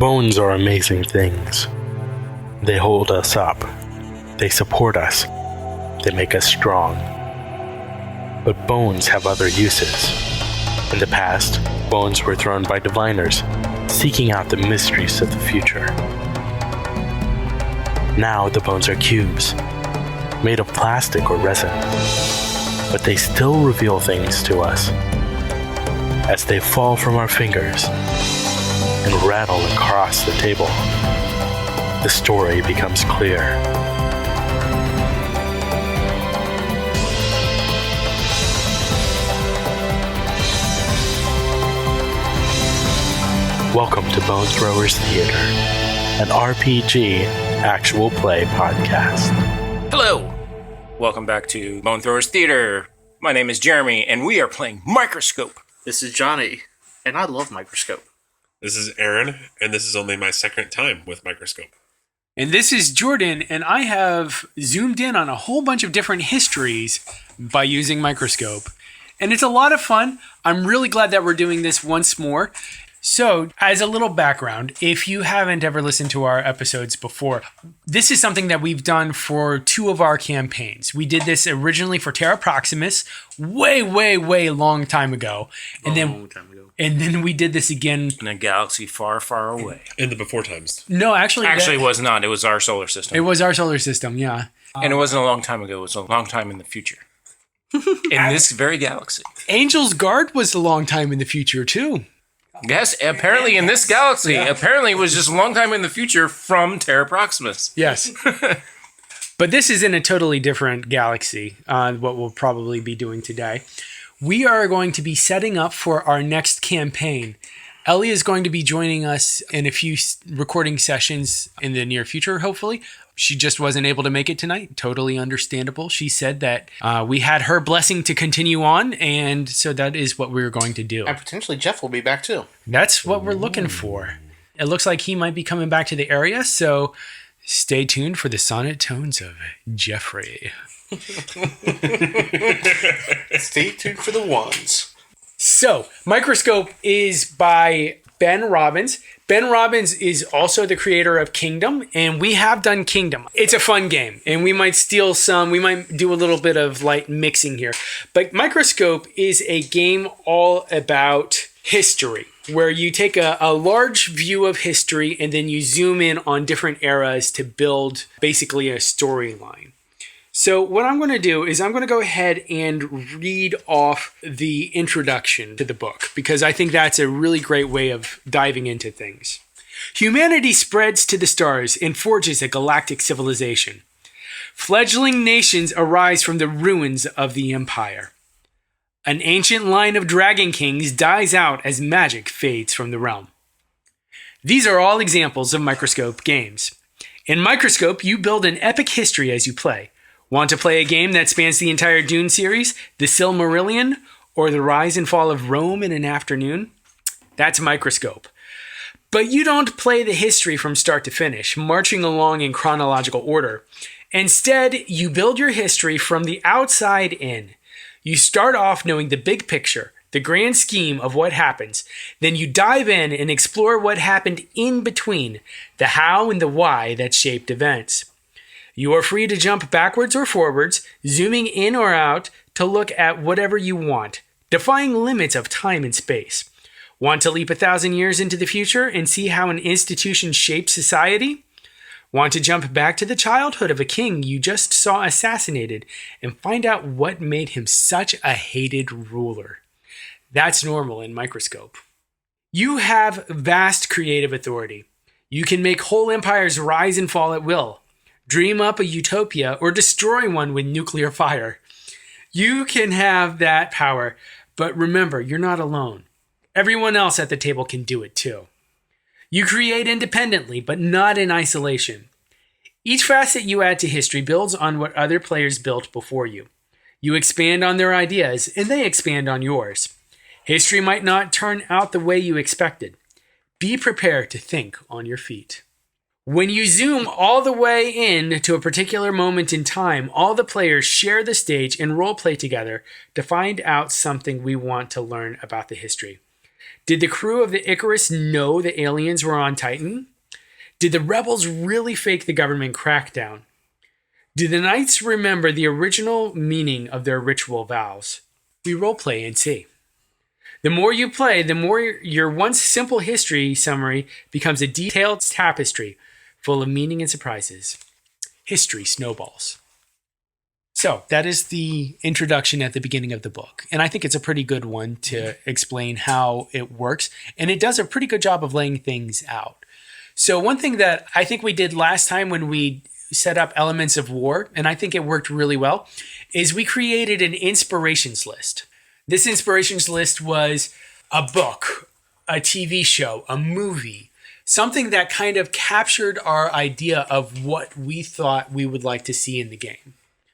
Bones are amazing things. They hold us up. They support us. They make us strong. But bones have other uses. In the past, bones were thrown by diviners, seeking out the mysteries of the future. Now the bones are cubes, made of plastic or resin, but they still reveal things to us. As they fall from our fingers and rattle across the table, the story becomes clear. Welcome to Bone Throwers Theater, an RPG actual play podcast. Hello! Welcome back to Bone Throwers Theater. My name is Jeremy, and we are playing Microscope. This is Johnny, and I love Microscope. This is Aaron, and this is only my second time with Microscope. And this is Jordan, and I have zoomed in on a whole bunch of different histories by using Microscope. And it's a lot of fun. I'm really glad that we're doing this once more. So, as a little background, if you haven't ever listened to our episodes before, this is something that we've done for two of our campaigns. We did this originally for Terra Proximus, way long time ago. And then we did this again In a galaxy far, far away. In the before times. No, actually It was not. It was our solar system. It was our solar system, yeah. And it wasn't a long time ago. It was a long time in the future. In this very galaxy. Angel's Guard was a long time in the future, too. Yes, apparently in this galaxy. Yeah. Apparently it was just a long time in the future from Terra Proximus. Yes. But this is in a totally different galaxy, what we'll probably be doing today. We are going to be setting up for our next campaign. Ellie is going to be joining us in a few recording sessions in the near future, hopefully. She just wasn't able to make it tonight. Totally understandable. She said that we had her blessing to continue on, and so that is what we're going to do. And potentially Jeff will be back too. That's what we're looking for. It looks like he might be coming back to the area, so stay tuned for the sonnet tones of Jeffrey. Stay tuned for the ones. So, Microscope is by Ben Robbins. Ben Robbins is also the creator of Kingdom, and we have done Kingdom. It's a fun game, and we might steal some. We might do a little bit of light mixing here. But Microscope is a game all about history, where you take a large view of history and then you zoom in on different eras to build basically a storyline. So what I'm going to do is I'm going to go ahead and read off the introduction to the book, because I think that's a really great way of diving into things. Humanity spreads to the stars and forges a galactic civilization. Fledgling nations arise from the ruins of the empire. An ancient line of dragon kings dies out as magic fades from the realm. These are all examples of Microscope games. In Microscope, you build an epic history as you play. Want to play a game that spans the entire Dune series, the Silmarillion, or the rise and fall of Rome in an afternoon? That's Microscope. But you don't play the history from start to finish, marching along in chronological order. Instead, you build your history from the outside in. You start off knowing the big picture, the grand scheme of what happens. Then you dive in and explore what happened in between, the how and the why that shaped events. You are free to jump backwards or forwards, zooming in or out to look at whatever you want, defying limits of time and space. Want to leap 1,000 years into the future and see how an institution shapes society? Want to jump back to the childhood of a king you just saw assassinated and find out what made him such a hated ruler? That's normal in Microscope. You have vast creative authority. You can make whole empires rise and fall at will. Dream up a utopia, or destroy one with nuclear fire. You can have that power, but remember, you're not alone. Everyone else at the table can do it too. You create independently, but not in isolation. Each facet you add to history builds on what other players built before you. You expand on their ideas, and they expand on yours. History might not turn out the way you expected. Be prepared to think on your feet. When you zoom all the way in to a particular moment in time, all the players share the stage and roleplay together to find out something we want to learn about the history. Did the crew of the Icarus know the aliens were on Titan? Did the rebels really fake the government crackdown? Do the knights remember the original meaning of their ritual vows? We roleplay and see. The more you play, the more your once simple history summary becomes a detailed tapestry full of meaning and surprises. History snowballs. So that is the introduction at the beginning of the book. And I think it's a pretty good one to explain how it works. And it does a pretty good job of laying things out. So one thing that I think we did last time when we set up Elements of War, and I think it worked really well, is we created an inspirations list. This inspirations list was a book, a TV show, a movie, something that kind of captured our idea of what we thought we would like to see in the game.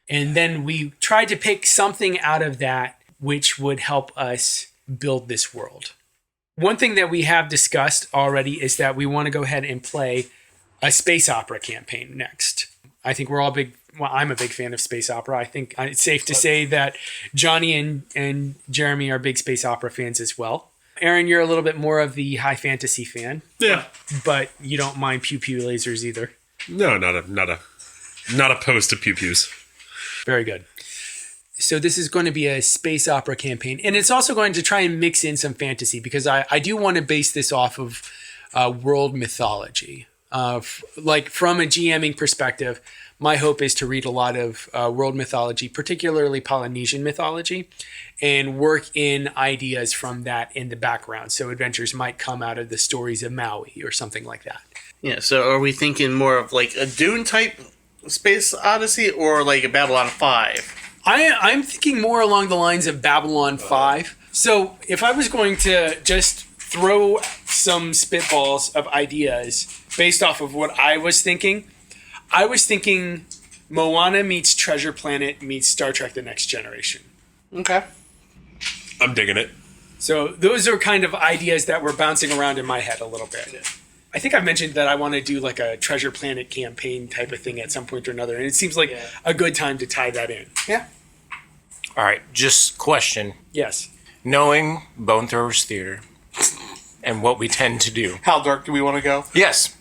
And then we tried to pick something out of that which would help us build this world. One thing that we have discussed already is that we want to go ahead and play a space opera campaign next. I think we're all I'm a big fan of space opera. I think it's safe to say that Johnny and Jeremy are big space opera fans as well. Aaron, you're a little bit more of the high fantasy fan. Yeah. But you don't mind pew-pew lasers either. No, not opposed to pew-pews. Very good. So this is going to be a space opera campaign. And it's also going to try and mix in some fantasy because I do want to base this off of world mythology. Like from a GMing perspective, my hope is to read a lot of world mythology, particularly Polynesian mythology, and work in ideas from that in the background. So adventures might come out of the stories of Maui or something like that. Yeah, so are we thinking more of like a Dune type Space Odyssey or like a Babylon 5? I'm thinking more along the lines of Babylon 5. So if I was going to just throw some spitballs of ideas based off of what I was thinking Moana meets Treasure Planet meets Star Trek The Next Generation. Okay. I'm digging it. So those are kind of ideas that were bouncing around in my head a little bit. I think I mentioned that I want to do like a Treasure Planet campaign type of thing at some point or another, and it seems like a good time to tie that in. Yeah. All right, just question. Yes. Knowing Bone Throwers Theater and what we tend to do. How dark do we want to go? Yes,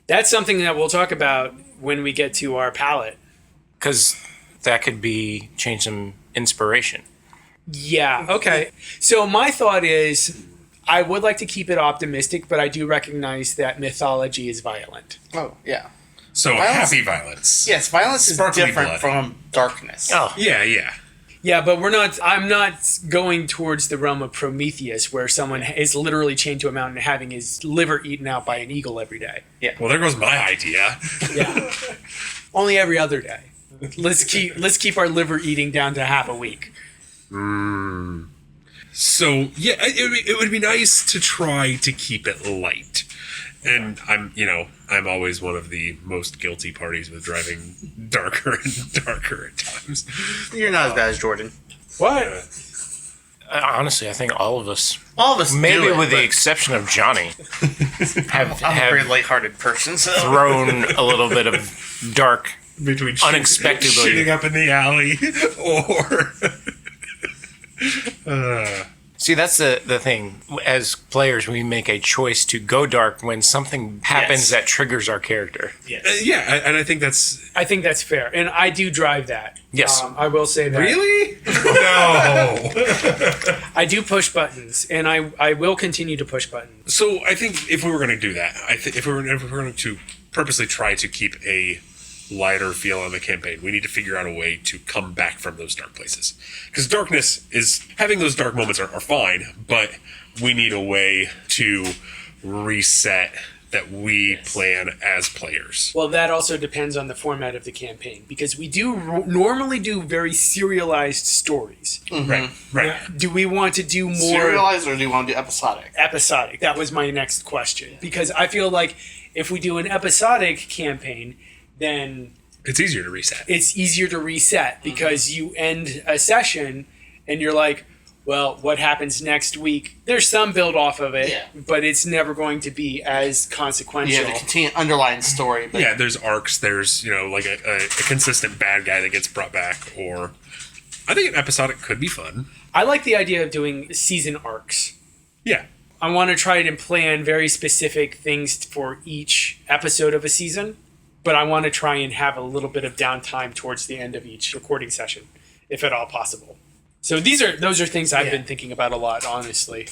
That's something that we'll talk about when we get to our palette. because that could be change some inspiration. Yeah, okay. So my thought is I would like to keep it optimistic, but I do recognize that mythology is violent. Oh, yeah. So Violence- happy violence. Yes, violence is Sparkly different blood. from darkness. Oh, Yeah. Yeah, but I'm not going towards the realm of Prometheus where someone is literally chained to a mountain and having his liver eaten out by an eagle every day. Well, there goes my idea. Yeah. Only every other day. Let's keep our liver eating down to half a week. So yeah, it would be nice to try to keep it light. And I'm always one of the most guilty parties with driving darker and darker at times. You're not as bad as Jordan. What? honestly, I think all of us, do maybe it, with the but exception of Johnny, have I'm a very lighthearted person, so thrown a little bit of dark Between Unexpectedly. shooting up in the alley or See, that's the thing. As players, we make a choice to go dark when something happens that triggers our character. yeah, and I think that's I think that's fair, and I do drive that. Yes. I will say that. really no. I do push buttons, and I will continue to push buttons. So I think if we were going to do that, I think if we were going to purposely try to keep a lighter feel on the campaign, we need to figure out a way to come back from those dark places. Because darkness is having those dark moments are fine, but we need a way to reset that we plan as players. Well, that also depends on the format of the campaign, because we do normally do very serialized stories. Right. Now, do we want to do more serialized, or do you want to do episodic? episodic? That was my next question, because I feel like if we do an episodic campaign, then It's easier to reset. it's easier to reset, because you end a session and you're like, well, what happens next week? There's some build off of it, Yeah. but it's never going to be as consequential. You have to continue underlying story, but Yeah, there's arcs. There's like a consistent bad guy that gets brought back. Or I think an episodic could be fun. I like the idea of doing season arcs. Yeah, I want to try to plan very specific things for each episode of a season, but I want to try and have a little bit of downtime towards the end of each recording session, if at all possible. So those are things I've been thinking about a lot, honestly.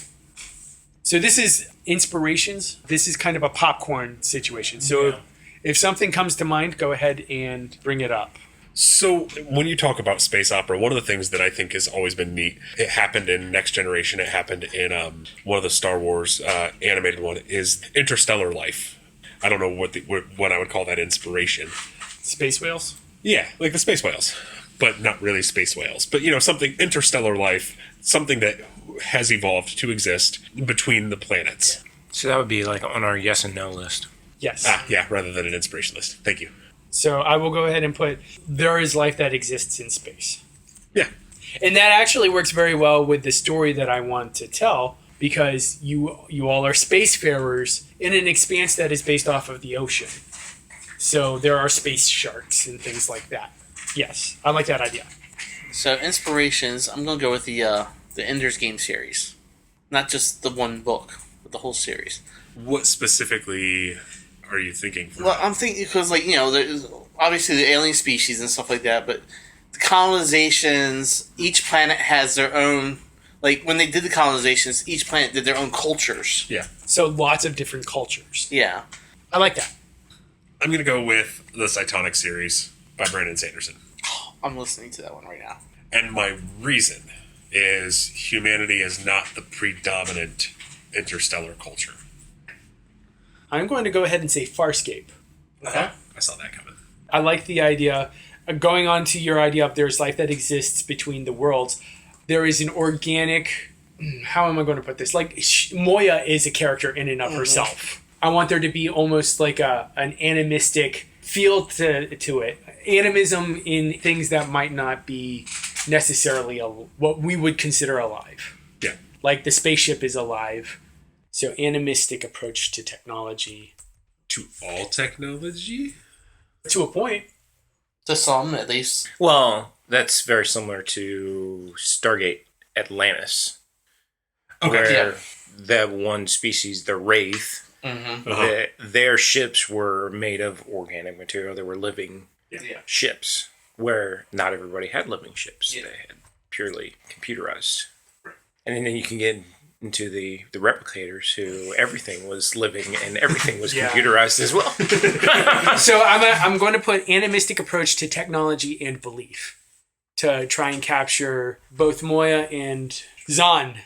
So this is inspirations. This is kind of a popcorn situation. So if something comes to mind, go ahead and bring it up. So when you talk about space opera, one of the things that I think has always been neat, it happened in Next Generation, it happened in one of the Star Wars animated one, is interstellar life. I don't know what I would call that inspiration. Space whales? Yeah, like the space whales, but not really space whales. But, something interstellar life, something that has evolved to exist between the planets. So that would be like on our yes and no list. Yes. Yeah, rather than an inspiration list. Thank you. So I will go ahead and put, there is life that exists in space. Yeah. And that actually works very well with the story that I want to tell, because you all are spacefarers in an expanse that is based off of the ocean. So there are space sharks and things like that. Yes, I like that idea. So inspirations, I'm gonna go with the Ender's Game series, not just the one book, but the whole series. What specifically are you thinking for? Well, I'm thinking because, there's obviously the alien species and stuff like that, but the colonizations, each planet has their own. Like, when they did the colonizations, each planet did their own cultures. Yeah. So lots of different cultures. Yeah. I like that. I'm going to go with the Cytonic series by Brandon Sanderson. I'm listening to that one right now. And my reason is humanity is not the predominant interstellar culture. I'm going to go ahead and say Farscape. I saw that coming. I like the idea. Going on to your idea of there's life that exists between the worlds, there is an organic... How am I going to put this? Like, Moya is a character in and of herself. I want there to be almost like an animistic feel to it. Animism in things that might not be necessarily what we would consider alive. Yeah. Like the spaceship is alive. So animistic approach to technology. To all technology? To a point. To some, at least. Well, that's very similar to Stargate Atlantis. Okay. Where the one species, the Wraith, their ships were made of organic material. They were living ships, where not everybody had living ships. Yeah. They had purely computerized. And then you can get into the replicators, who everything was living and everything was computerized as well. So I'm going to put animistic approach to technology and belief to try and capture both Moya and Zahn.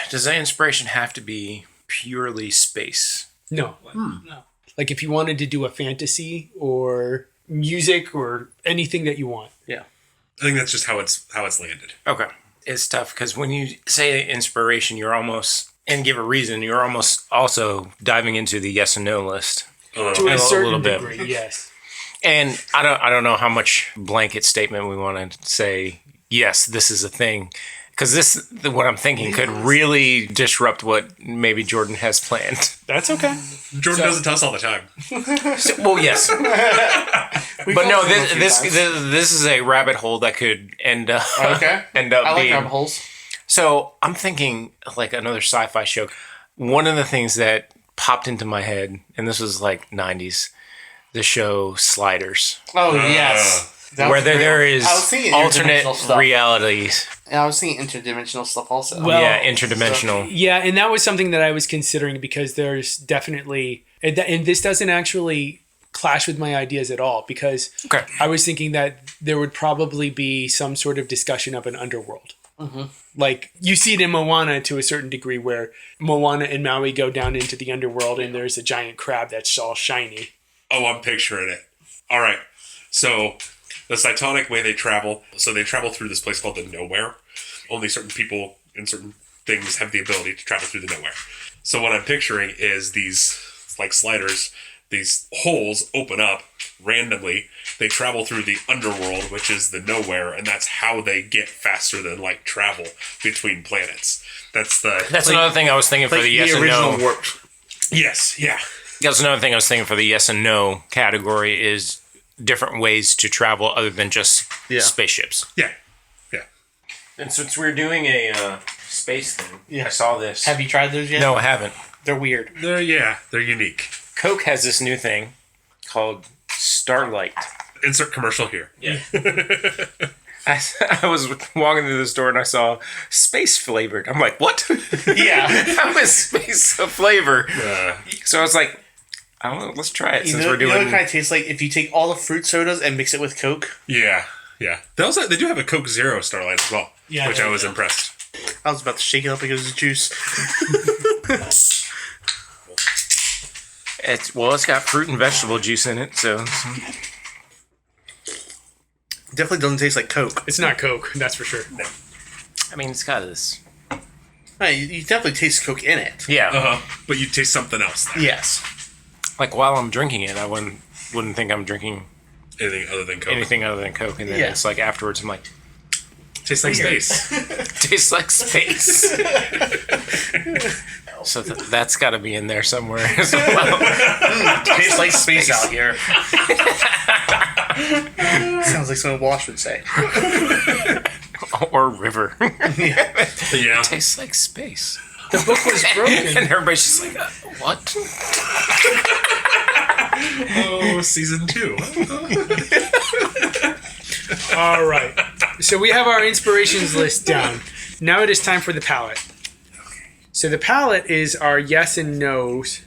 Does that inspiration have to be purely space? No. No. Like if you wanted to do a fantasy or music or anything that you want. Yeah. I think that's just how it's landed. Okay. It's tough because when you say inspiration, you're almost, and give a reason, you're almost also diving into the yes and no list. To a certain little bit. degree, yes. And I don't know how much blanket statement we want to say, yes, this is a thing. Because what I'm thinking could really disrupt what maybe Jordan has planned. That's okay. Jordan does it to us all the time. Well, yes. But no, this is a rabbit hole that could end up end up I like being. rabbit holes. So I'm thinking like another sci-fi show. One of the things that popped into my head, and this was like 90s, the show Sliders. Oh, yes. Where there is alternate realities. And I was thinking interdimensional stuff also. Well, yeah, interdimensional. Yeah, and that was something that I was considering because there's definitely... And this doesn't actually clash with my ideas at all because I was thinking that there would probably be some sort of discussion of an underworld. Mm-hmm. Like, you see it in Moana to a certain degree where Moana and Maui go down into the underworld and there's a giant crab that's all shiny. Oh, I'm picturing it. All right. So... the Cytonic way they travel, so they travel through this place called the Nowhere. Only certain people and certain things have the ability to travel through the Nowhere. So what I'm picturing is these, like sliders, these holes open up randomly. They travel through the underworld, which is the Nowhere, and that's how they get faster than light travel between planets. That's another thing I was thinking for the yes and no. Warp. Yes, yeah. That's another thing I was thinking for the yes and no category is different ways to travel other than just spaceships. Yeah. Yeah. And since we're doing a space thing. Yeah. I saw this. Have you tried those yet? No, I haven't. They're weird. They're unique. Coke has this new thing called Starlight. Insert commercial here. Yeah. I was walking through the store and I saw space flavored. I'm like, what? Yeah. How is space a flavor? So I was like, I don't know, let's try it since we're doing. You know what it kind of tastes like if you take all the fruit sodas and mix it with Coke? Yeah. They do have a Coke Zero Starlight as well, which I was impressed. I was about to shake it up because it's juice. It's got fruit and vegetable juice in it, so Definitely doesn't taste like Coke. It's not Coke, that's for sure. No. I mean, it's got this. Hey, you definitely taste Coke in it. Yeah. But you taste something else there. Yes. Like while I'm drinking it, I wouldn't think I'm drinking Anything other than Coke. anything other than Coke, and then it's like afterwards, I'm like, Tastes like space. tastes like space. So that's got to be in there somewhere as well. Tastes like space out here. Sounds like something Wash would say. Or river. Yeah. Tastes like space. The book was broken. And everybody's just like, what? Oh, season 2. All right. So we have our inspirations list down. Now it is time for the palette. So the palette is our yes and no's.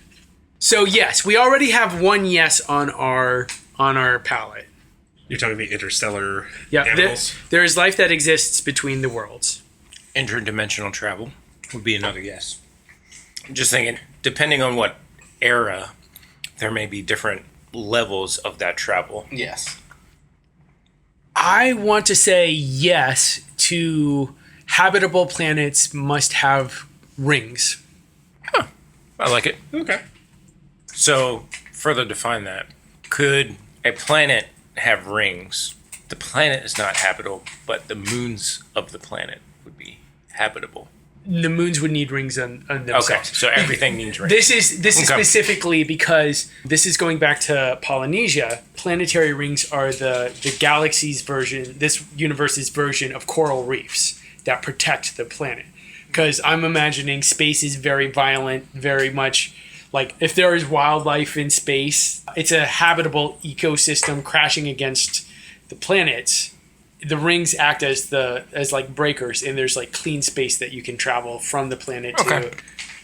So yes, we already have one yes on our palette. You're talking the interstellar Yeah, animals? there is life that exists between the worlds. Interdimensional travel would be another yes. Just thinking, depending on what era, there may be different levels of that travel. Yes. I want to say yes to habitable planets must have rings. I like it. Okay. So, further define that. Could a planet have rings? The planet is not habitable, but the moons of the planet would be habitable. The moons would need rings on themselves. Okay, so everything needs rings. This is Okay. specifically because this is going back to Polynesia. Planetary rings are the galaxy's version, this universe's version of coral reefs that protect the planet. Because I'm imagining space is very violent, very much like if there is wildlife in space, it's a habitable ecosystem crashing against the planets. The rings act as like breakers, and there's like clean space that you can travel from the planet to,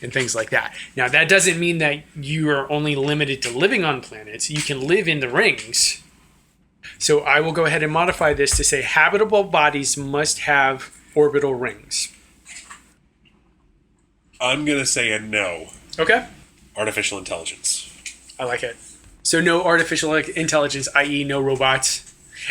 and things like that. Now that doesn't mean that you are only limited to living on planets. You can live in the rings. So I will go ahead and modify this to say habitable bodies must have orbital rings. I'm going to say a no. Okay. Artificial intelligence. I like it. So no artificial intelligence, i.e. no robots.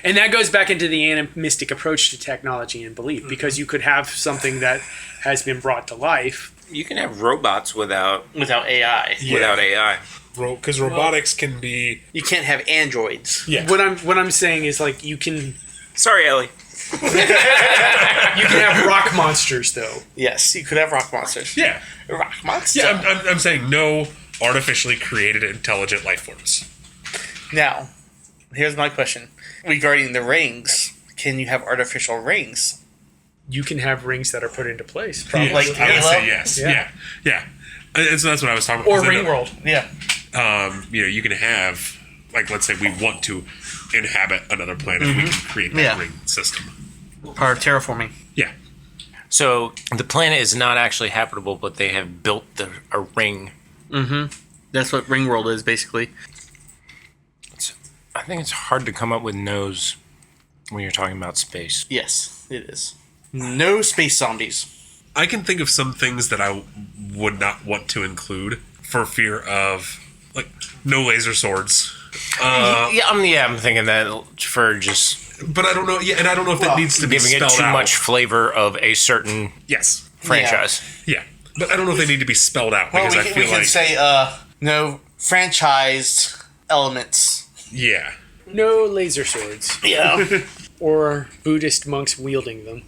And that goes back into the animistic approach to technology and belief, because you could have something that has been brought to life. You can have robots without AI. without AI. Because robotics can be... You can't have androids. Yeah. What I'm saying is like you can Sorry, Ellie. have rock monsters though. Yes, you could have rock monsters. Yeah. Rock monster. Yeah, I'm saying no artificially created intelligent life forms. Now, here's my question. Regarding the rings, can you have artificial rings? You can have rings that are put into place. Yeah, Probably. Like I would Halo? say yes. Yeah. Yeah. And so that's what I was talking about. Or Because I know, Ringworld. Yeah. you can have, like, let's say we want to inhabit another planet. We can create that ring system. Or terraforming. Yeah. So the planet is not actually habitable, but they have built a ring. That's what Ringworld is, basically. I think it's hard to come up with no's when you're talking about space. Yes, it is. No space zombies. I can think of some things that I would not want to include for fear of, like, no laser swords. I'm thinking that for just But I don't know. Yeah, and I don't know if that needs to be giving it spelled too out. much flavor of a certain Yes. franchise. Yeah. But I don't know if they need to be spelled out Well, because we I can, feel we can like say no franchised elements. yeah. No laser swords. Yeah. Or Buddhist monks wielding them.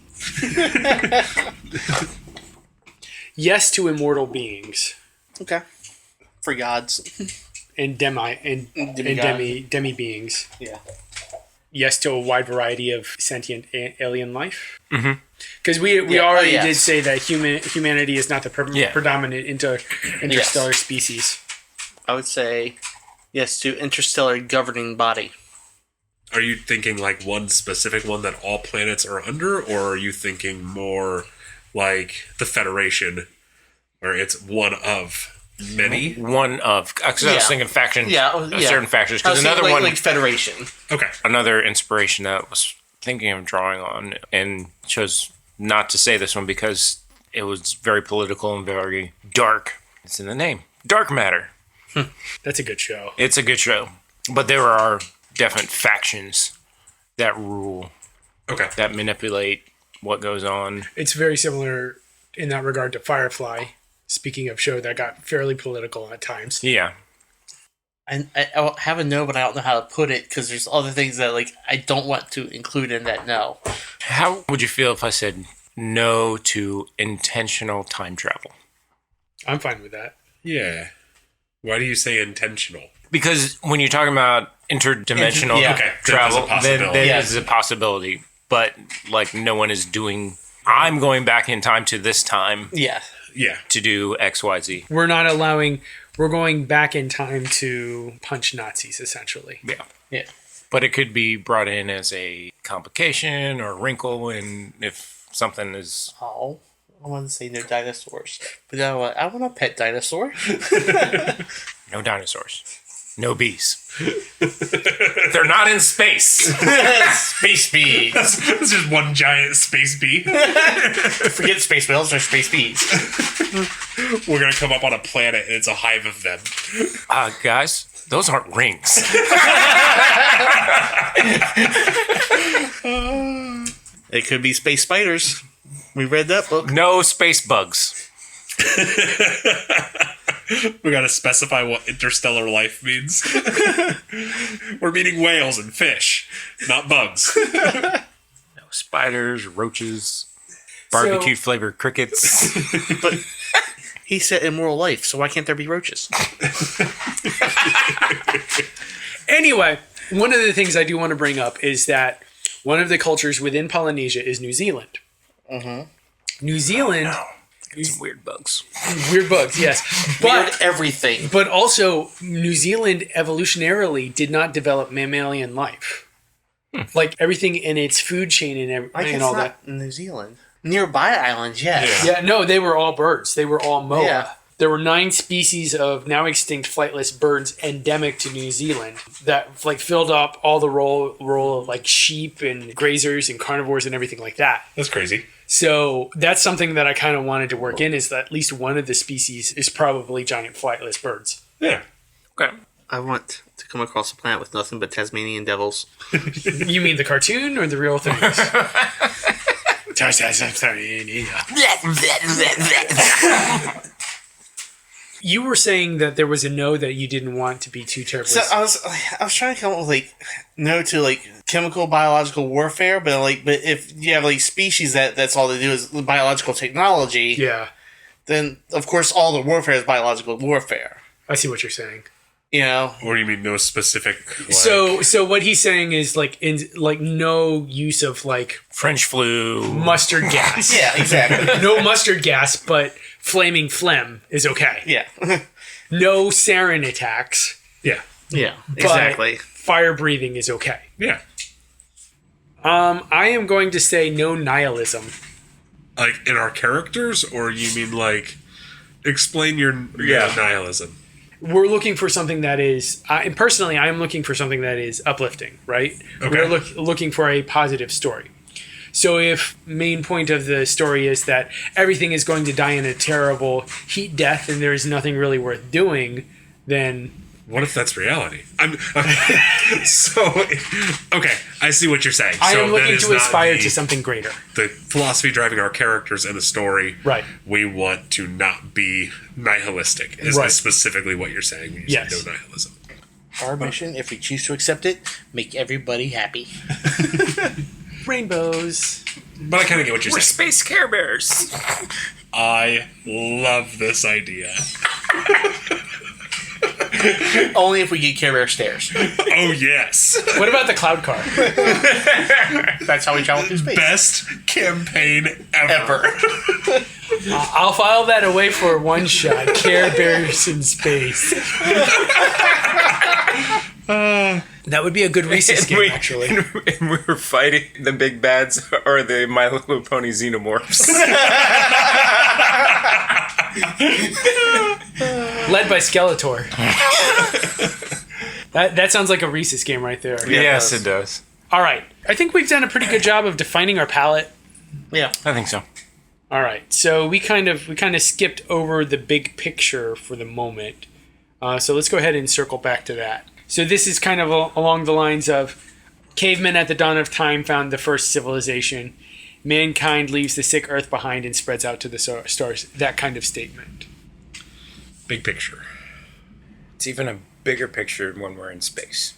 Yes to immortal beings. Okay. For gods. And demi Demigod. demi beings. Yeah. yes to a wide variety of sentient alien life. Because we already did say that humanity is not the predominant interstellar species. I would say yes to interstellar governing body. Are you thinking like one specific one that all planets are under, or are you thinking more like the Federation, where it's one of many? One of, because I was thinking faction, certain factions. Because another like, one, like Federation. Okay. Another inspiration that I was thinking of drawing on, and chose not to say this one because it was very political and very dark. It's in the name, Dark Matter. That's a good show. It's a good show, but there are definite factions that rule, that manipulate what goes on. It's very similar in that regard to Firefly. Speaking of show that got fairly political at times. Yeah. And I have a no, but I don't know how to put it because there's other things that like I don't want to include in that no. How would you feel if I said no to intentional time travel? I'm fine with that. Yeah. Why do you say intentional? Because when you're talking about interdimensional travel, then is a possibility. But like no one is doing. I'm going back in time to this time. Yeah. To do X, Y, Z. We're not allowing. We're going back in time to punch Nazis, essentially. Yeah. But it could be brought in as a complication or wrinkle, and if something is. Oh, I want to say no dinosaurs, but you know what? I want a pet dinosaur. No dinosaurs. No bees. They're not in space. Space bees. It's just one giant space bee. Forget space whales, they're space bees. We're going to come up on a planet and it's a hive of them. Guys, those aren't rings. It could be space spiders. We read that book. No space bugs. We got to specify what interstellar life means. We're meaning whales and fish, not bugs. No spiders, roaches, barbecue flavored crickets. But he said immoral life, so why can't there be roaches? Anyway, one of the things I do want to bring up is that one of the cultures within Polynesia is New Zealand. New Zealand... Some weird bugs. Weird bugs, yes. Weird everything. But also, New Zealand evolutionarily did not develop mammalian life. Like everything in its food chain and all that. New Zealand. Nearby islands, yes. Yeah, no, they were all birds. They were all moa. Yeah. There were 9 species of now extinct flightless birds endemic to New Zealand that like filled up all the role of like sheep and grazers and carnivores and everything like that. That's crazy. So that's something that I kind of wanted to work in, is that at least one of the species is probably giant flightless birds. Yeah. Okay. I want to come across a planet with nothing but Tasmanian devils. You mean the cartoon or the real things? You were saying that there was a no that you didn't want to be too terribly. So I was trying to come up with like no to like chemical biological warfare, but if you have like species that's all they do is biological technology, then of course all the warfare is biological warfare. I see what you're saying. You know, or you mean no specific? Like... So what he's saying is like no use of like French flu, mustard gas. Yeah, exactly. No mustard gas, but flaming phlegm is okay. Yeah. No sarin attacks. Yeah. Yeah. Exactly. Fire breathing is okay. Yeah. I am going to say no nihilism. Like in our characters, or you mean like explain your nihilism? We're looking for something that is, personally, I'm looking for something that is uplifting, right? Okay. We're looking for a positive story. So if main point of the story is that everything is going to die in a terrible heat death and there is nothing really worth doing, then... What if that's reality? So, okay, I see what you're saying. I so am looking to aspire to something greater. The philosophy driving our characters in a story. Right. We want to not be nihilistic. Is specifically what you're saying when you say no nihilism. Our mission, if we choose to accept it, make everybody happy. Rainbows. But I kind of get what you're we're saying. Space Care Bears. I love this idea. Only if we get Care Bear stairs. Oh, yes. What about the cloud car? That's how we travel through space. Best campaign ever. I'll file that away for a one shot. Care Bears in space. That would be a good Reese's game, actually. And we were fighting the big bads or the My Little Pony xenomorphs. Led by Skeletor. That sounds like a Reese's game right there. Yes, it does. All right. I think we've done a pretty good job of defining our palette. Yeah. I think so. All right. So we kind of skipped over the big picture for the moment. So let's go ahead and circle back to that. So this is kind of along the lines of cavemen at the dawn of time found the first civilization. Mankind leaves the sick earth behind and spreads out to the stars. That kind of statement. Big picture. It's even a bigger picture when we're in space.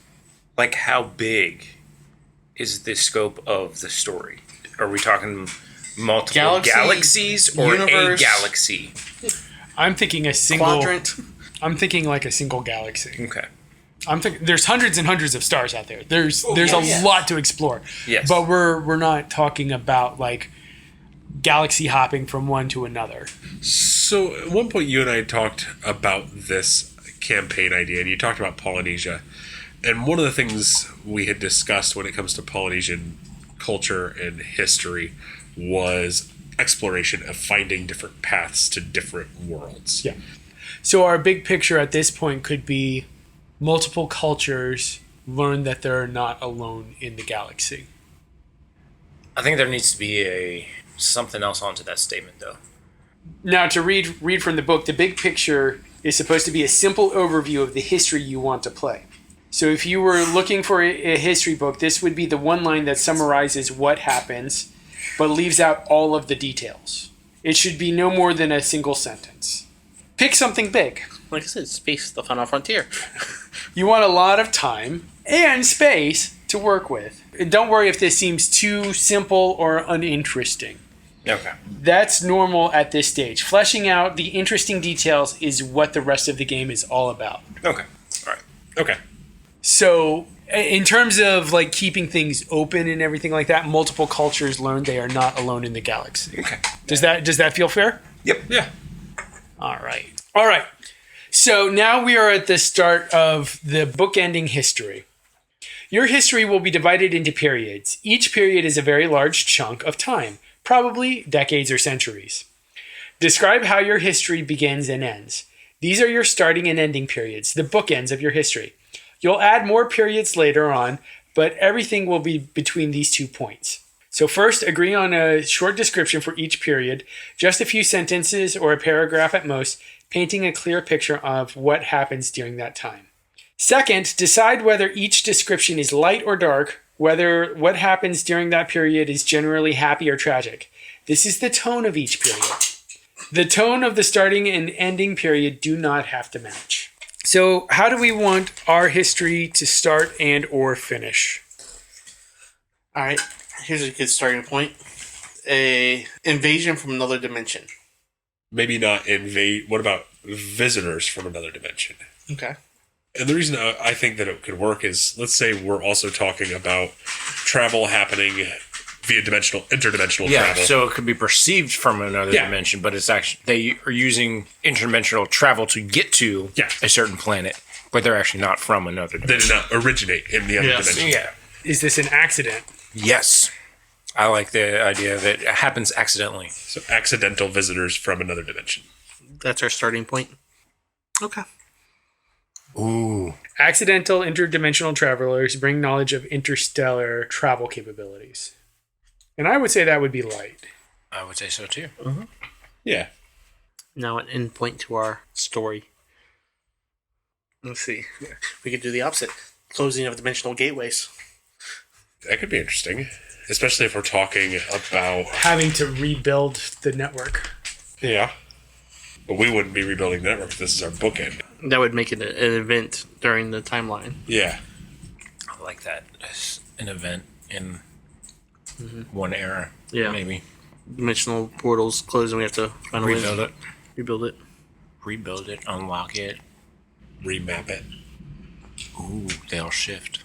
Like, how big is the scope of the story? Are we talking multiple galaxies or universe, a galaxy? I'm thinking a single quadrant. I'm thinking like a single galaxy. Okay. I'm thinking there's hundreds and hundreds of stars out there. There's a lot to explore. Yes. But we're not talking about like galaxy hopping from one to another. So at one point you and I talked about this campaign idea, and you talked about Polynesia. And one of the things we had discussed when it comes to Polynesian culture and history was exploration of finding different paths to different worlds. Yeah. So our big picture at this point could be multiple cultures learn that they're not alone in the galaxy. I think there needs to be something else onto that statement, though. Now, to read from the book, the big picture is supposed to be a simple overview of the history you want to play. So if you were looking for a history book, this would be the one line that summarizes what happens, but leaves out all of the details. It should be no more than a single sentence. Pick something big. Like I said, space, the final frontier. You want a lot of time and space to work with. And don't worry if this seems too simple or uninteresting. Okay. That's normal at this stage. Fleshing out the interesting details is what the rest of the game is all about. Okay. All right. Okay. So, in terms of like keeping things open and everything like that, multiple cultures learn they are not alone in the galaxy. Okay. Does that feel fair? Yep. Yeah. All right. So now we are at the start of the bookending history. Your history will be divided into periods. Each period is a very large chunk of time, probably decades or centuries. Describe how your history begins and ends. These are your starting and ending periods, the bookends of your history. You'll add more periods later on, but everything will be between these 2 points. So first, agree on a short description for each period, just a few sentences or a paragraph at most, painting a clear picture of what happens during that time. Second, decide whether each description is light or dark, whether what happens during that period is generally happy or tragic. This is the tone of each period. The tone of the starting and ending period do not have to match. So how do we want our history to start and or finish? All right, here's a good starting point. A invasion from another dimension. Maybe not invade. What about visitors from another dimension? Okay. And the reason I think that it could work is, let's say we're also talking about travel happening via interdimensional travel. So it could be perceived from another dimension, but it's actually they are using interdimensional travel to get to a certain planet, but they're actually not from another dimension. They did not originate in the other dimension. Yeah. Is this an accident? Yes. I like the idea that it happens accidentally. So accidental visitors from another dimension. That's our starting point. Okay. Ooh. Accidental interdimensional travelers bring knowledge of interstellar travel capabilities. And I would say that would be light. I would say so too. Mm-hmm. Yeah. Now an end point to our story. Let's see. We could do the opposite. Closing of dimensional gateways. That could be interesting. Especially if we're talking about Having to rebuild the network. Yeah. But we wouldn't be rebuilding the network if this is our bookend. That would make it an event during the timeline. Yeah. I like that as an event in one era. Yeah. Maybe. Dimensional portals close and we have to find a way Rebuild to it. rebuild it. Rebuild it. Unlock it. remap it. Ooh, they'll shift.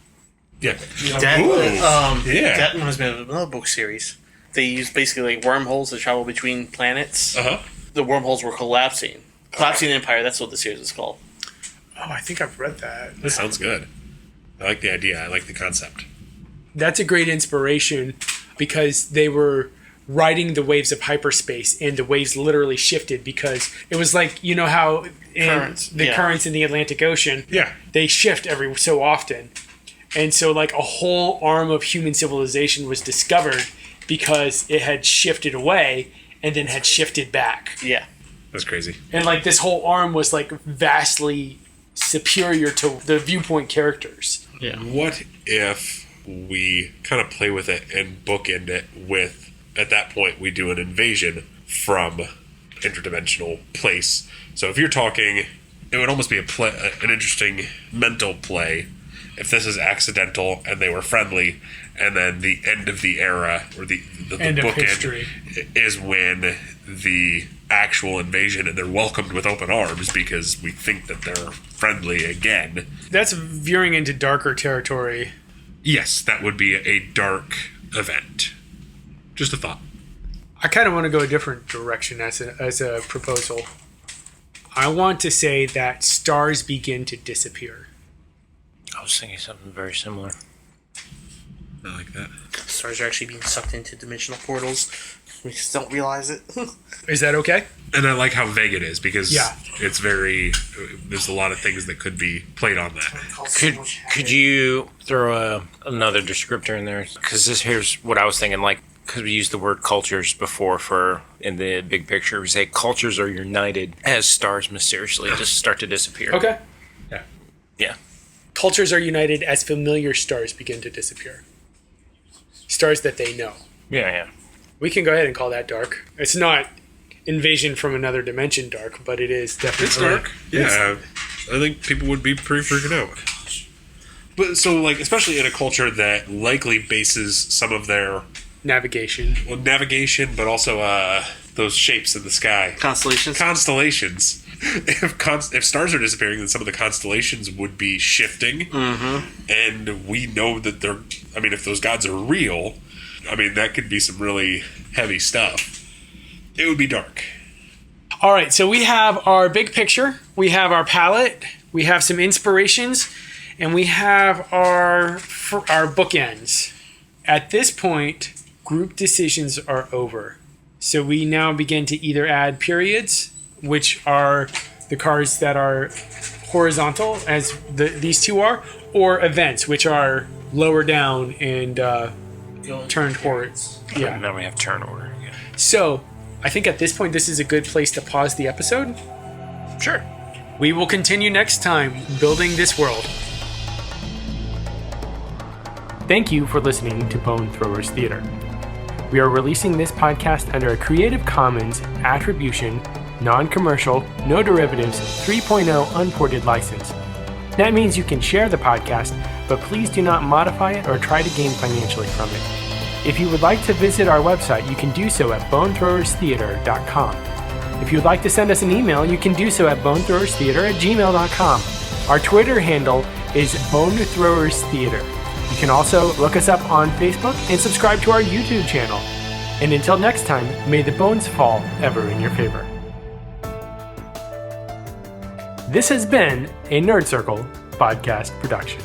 Yeah. That reminds me of another book series. They used basically like wormholes to travel between planets. Uh-huh. The wormholes were collapsing. Collapsing Empire, that's what the series is called. Oh, I think I've read that. That sounds good. I like the idea. I like the concept. That's a great inspiration because they were riding the waves of hyperspace and the waves literally shifted because it was like, you know how currents in the Atlantic Ocean, they shift every so often. And so like a whole arm of human civilization was discovered because it had shifted away and then had shifted back. Yeah. That's crazy. And like this whole arm was like vastly superior to the viewpoint characters. Yeah. What if we kind of play with it and bookend it with, at that point, we do an invasion from interdimensional place. So if you're talking, it would almost be an interesting mental play if this is accidental and they were friendly, and then the end of the era, or the End of bookend history, is when the actual invasion, and they're welcomed with open arms because we think that they're friendly again. That's veering into darker territory. Yes, that would be a dark event. Just a thought. I kind of want to go a different direction as a proposal. I want to say that stars begin to disappear. I was thinking something very similar. I like that. Stars are actually being sucked into dimensional portals. We just don't realize it. Is that okay? And I like how vague it is because Yeah. it's there's a lot of things that could be played on that. Could you throw another descriptor in there? Because here's what I was thinking. Like, because we used the word cultures before for in the big picture, we say cultures are united as stars mysteriously just start to disappear. Okay. Yeah. Cultures are united as familiar stars begin to disappear. Stars that they know. Yeah. We can go ahead and call that dark. It's not invasion from another dimension dark, but it is definitely It's dark. Yeah, I think people would be pretty freaking out. But so, like, especially in a culture that likely bases some of their navigation, but also those shapes in the sky, constellations. If stars are disappearing, then some of the constellations would be shifting, and we know that they're. I mean, if those gods are real, I mean that could be some really heavy stuff. It would be dark. All right, so we have our big picture, we have our palette, we have some inspirations, and we have our bookends. At this point, group decisions are over. So we now begin to either add periods, which are the cards that are horizontal, as these two are, or events, which are lower down and turned towards. Yeah. Now we have turn order. Yeah. So I think at this point, this is a good place to pause the episode. Sure. We will continue next time building this world. Thank you for listening to Bone Throwers Theater. We are releasing this podcast under a Creative Commons Attribution, Non-Commercial, No Derivatives 3.0 Unported license. That means you can share the podcast, but please do not modify it or try to gain financially from it. If you would like to visit our website, you can do so at bonethrowerstheater.com. If you would like to send us an email, you can do so at bonethrowerstheater@gmail.com. Our Twitter handle is bonethrowerstheater. You can also look us up on Facebook and subscribe to our YouTube channel. And until next time, may the bones fall ever in your favor. This has been a Nerd Circle podcast production.